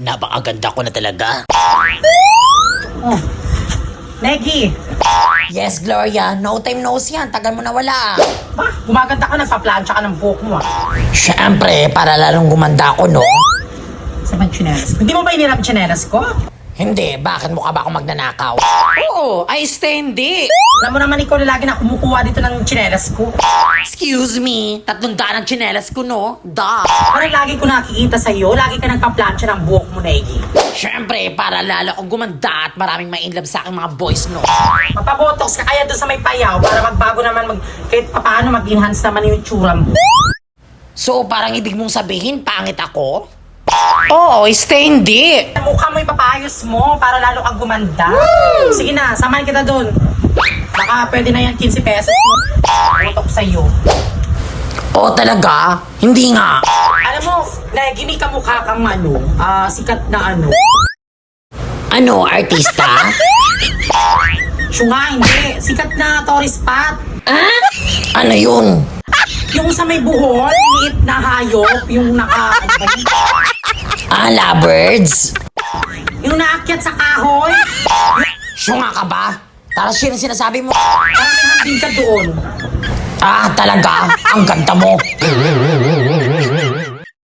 Napakaganda ko na talaga. Oh. Negi! Yes, Gloria. No time no see yan. Tagal mo na wala. Ba, gumaganda ka, nagpa-plancha ka ng buhok mo Siyempre, para lalong gumanda ako, no? Sa bang tsinelas? Hindi mo ba iniram tsinelas ko? Hindi, bakit mukha ba ako magnanakaw? Oo, ay hindi. Alam mo naman ikaw na lagi na kumukuha dito ng tsinelas ko. Excuse me, 300 ang tsinelas ko, no? Da. Parang lagi ko nakikita sa'yo, lagi ka nagpa-plancha ng buhok mo, Negi. Siyempre, para lalo akong gumanda at maraming ma-inlove sa aking mga boys, no? Mapabotox ka kaya doon sa may payaw para magbago naman, kahit paano mag-enhance naman yung itsura mo. So, parang ibig mong sabihin, pangit ako? Oo, hindi. Mukha mo ipapayos mo para lalo kang gumanda. Sige na, samahan kita doon. Baka pwede na yan 15 pesos mo. Botox sa'yo. Oo, talaga? Hindi nga. Alam mo, Negi, may kamukha kang sikat na Ano, artista? Siya nga, hindi. Sikat na tourist spot. Ano yun? Yung sa may buhol, liit na hayop, yung Lovebirds? yung naakyat sa kahoy. Syunga ka ba? Tara, siya yung sinasabi mo. Parang may hambing ka doon. Talaga? Ang ganda mo.